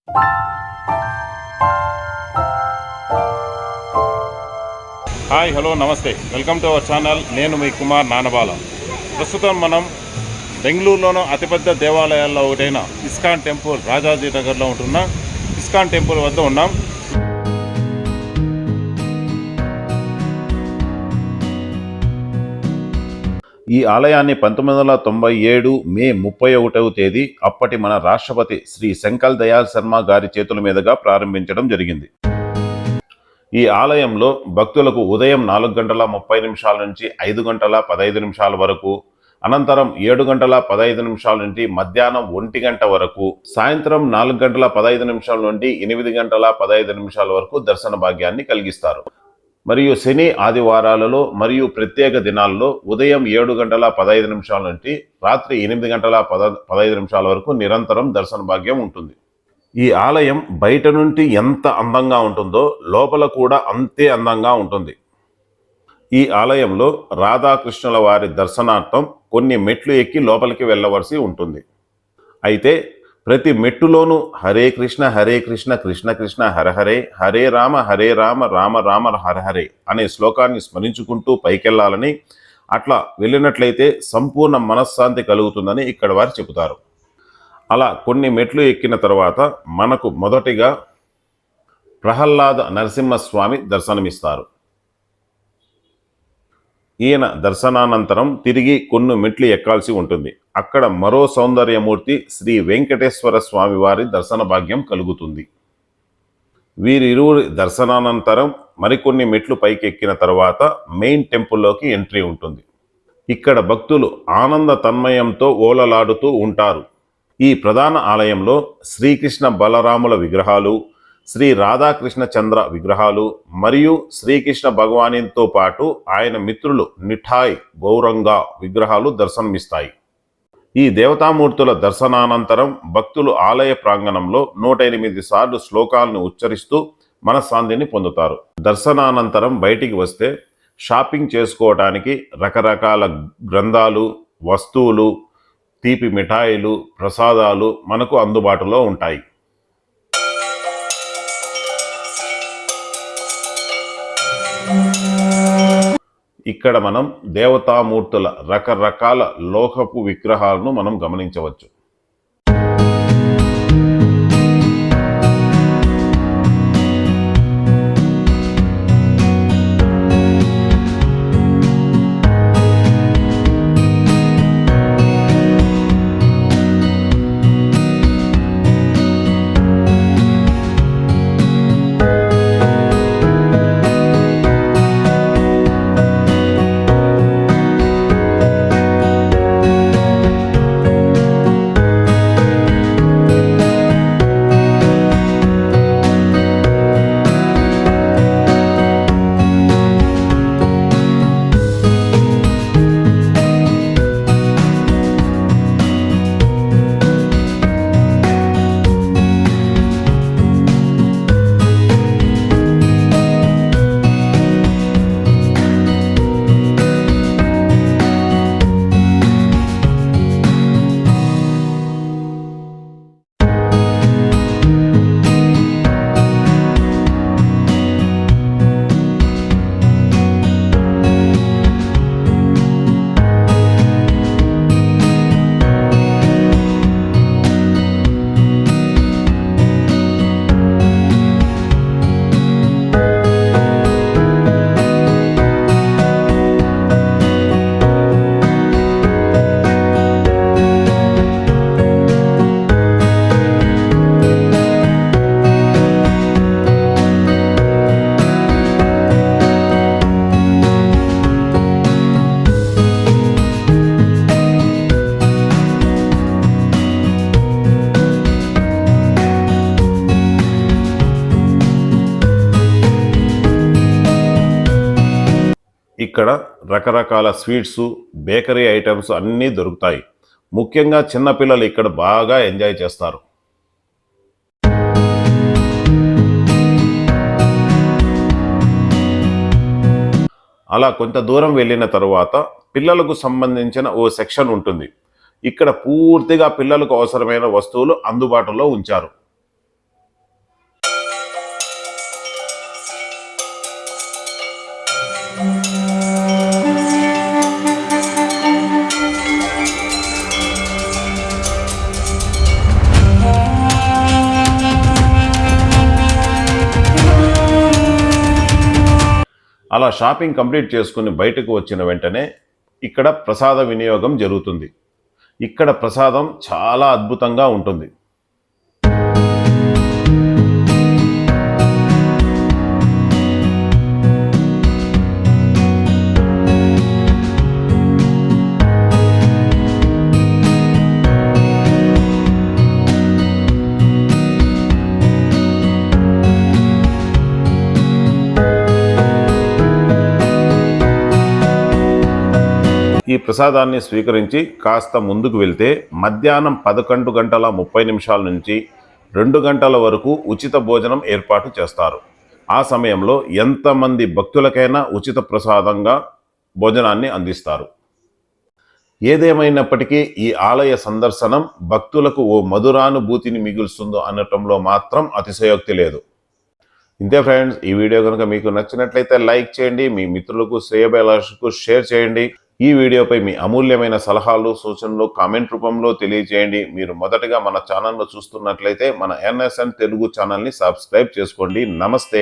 Hi hello నమస్తే, welcome to our channel. నేను మీ కుమార్ నానబాల. ప్రస్తుతం మనం బెంగళూరులోనూ అతిపెద్ద దేవాలయాల్లో ఒకటైన ఇస్కాన్ టెంపుల్ రాజాజీ నగర్లో ఉంటున్న ఇస్కాన్ టెంపుల్ వద్ద ఉన్నాం. ఈ ఆలయాన్ని 1997 మే 31వ తేదీ అప్పటి మన రాష్ట్రపతి శ్రీ శంకర్ దయాళ్ శర్మ గారి చేతుల మీదుగా ప్రారంభించడం జరిగింది. ఈ ఆలయంలో భక్తులకు ఉదయం 4:30 నుంచి 5:15 వరకు, అనంతరం 7:15 నుండి మధ్యాహ్నం 1 వరకు, సాయంత్రం 4:15 నుండి 8:15 వరకు దర్శన భాగ్యాన్ని కలిగిస్తారు. మరియు శని ఆదివారాలలో మరియు ప్రత్యేక దినాల్లో ఉదయం 7:15 నుండి రాత్రి 8:15 వరకు నిరంతరం దర్శన భాగ్యం ఉంటుంది. ఈ ఆలయం బయట నుండి ఎంత అందంగా ఉంటుందో లోపల కూడా అంతే అందంగా ఉంటుంది. ఈ ఆలయంలో రాధాకృష్ణుల వారి దర్శనార్థం కొన్ని మెట్లు ఎక్కి లోపలికి వెళ్ళవలసి ఉంటుంది. అయితే ప్రతి మెట్టులోనూ హరే కృష్ణ కృష్ణ కృష్ణ హర హరే, హరే రామ రామ రామ హర హరే అనే శ్లోకాన్ని స్మరించుకుంటూ పైకెళ్లాలని, అట్లా వెళ్ళినట్లయితే సంపూర్ణ మనశ్శాంతి కలుగుతుందని ఇక్కడ వారు చెబుతారు. అలా కొన్ని మెట్లు ఎక్కిన తర్వాత మనకు మొదటిగా ప్రహ్లాద నరసింహస్వామి దర్శనమిస్తారు. ఈయన దర్శనానంతరం తిరిగి కొన్ని మెట్లు ఎక్కాల్సి ఉంటుంది. అక్కడ మరో సౌందర్యమూర్తి శ్రీ వెంకటేశ్వర స్వామి వారి దర్శన భాగ్యం కలుగుతుంది. వీరిరువురి దర్శనానంతరం మరికొన్ని మెట్లు పైకి ఎక్కిన తర్వాత మెయిన్ టెంపుల్లోకి ఎంట్రీ ఉంటుంది. ఇక్కడ భక్తులు ఆనంద తన్మయంతో ఓలలాడుతూ ఉంటారు. ఈ ప్రధాన ఆలయంలో శ్రీకృష్ణ బలరాముల విగ్రహాలు, శ్రీ రాధాకృష్ణ చంద్ర విగ్రహాలు మరియు శ్రీకృష్ణ భగవానితో పాటు ఆయన మిత్రులు నిఠాయ్, గౌరంగ విగ్రహాలు దర్శనమిస్తాయి. ఈ దేవతామూర్తుల దర్శనానంతరం భక్తులు ఆలయ ప్రాంగణంలో 108 సార్లు శ్లోకాలను ఉచ్చరిస్తూ మనశ్శాంతిని పొందుతారు. దర్శనానంతరం బయటికి వస్తే షాపింగ్ చేసుకోవడానికి రకరకాల గ్రంథాలు, వస్తువులు, తీపి మిఠాయిలు, ప్రసాదాలు మనకు అందుబాటులో ఉంటాయి. ఇక్కడ మనం దేవతామూర్తుల రకరకాల లోహపు విగ్రహాలను మనం గమనించవచ్చు. ఇక్కడ రకరకాల స్వీట్స్, బేకరీ ఐటమ్స్ అన్నీ దొరుకుతాయి. ముఖ్యంగా చిన్నపిల్లలు ఇక్కడ బాగా ఎంజాయ్ చేస్తారు. అలా కొంత దూరం వెళ్ళిన తరువాత పిల్లలకు సంబంధించిన ఓ సెక్షన్ ఉంటుంది. ఇక్కడ పూర్తిగా పిల్లలకు అవసరమైన వస్తువులు అందుబాటులో ఉంచారు. అలా షాపింగ్ కంప్లీట్ చేసుకుని బయటకు వచ్చిన వెంటనే ఇక్కడ ప్రసాద వినియోగం జరుగుతుంది. ఇక్కడ ప్రసాదం చాలా అద్భుతంగా ఉంటుంది. ఈ ప్రసాదాన్ని స్వీకరించి కాస్త ముందుకు వెళ్తే మధ్యాహ్నం 11:30 నుంచి 2 గంటల వరకు ఉచిత భోజనం ఏర్పాటు చేస్తారు. ఆ సమయంలో ఎంతమంది భక్తులకైనా ఉచిత ప్రసాదంగా భోజనాన్ని అందిస్తారు. ఏదేమైనప్పటికీ ఈ ఆలయ సందర్శనం భక్తులకు ఓ మధురానుభూతిని మిగులుస్తుందో అనటంలో మాత్రం అతిశయోక్తి లేదు. ఇంతే ఫ్రెండ్స్, ఈ వీడియో కనుక మీకు నచ్చినట్లయితే లైక్ చేయండి, మీ మిత్రులకు శ్రేయోభిలాషులకు షేర్ చేయండి. ఈ వీడియోపై మీ అమూల్యమైన సలహాలు సూచనలు కామెంట్ రూపంలో తెలియజేయండి. మీరు మొదటగా మన ఛానల్ను చూస్తున్నట్లయితే మన NSN తెలుగు ఛానల్ని సబ్స్క్రైబ్ చేసుకోండి. నమస్తే.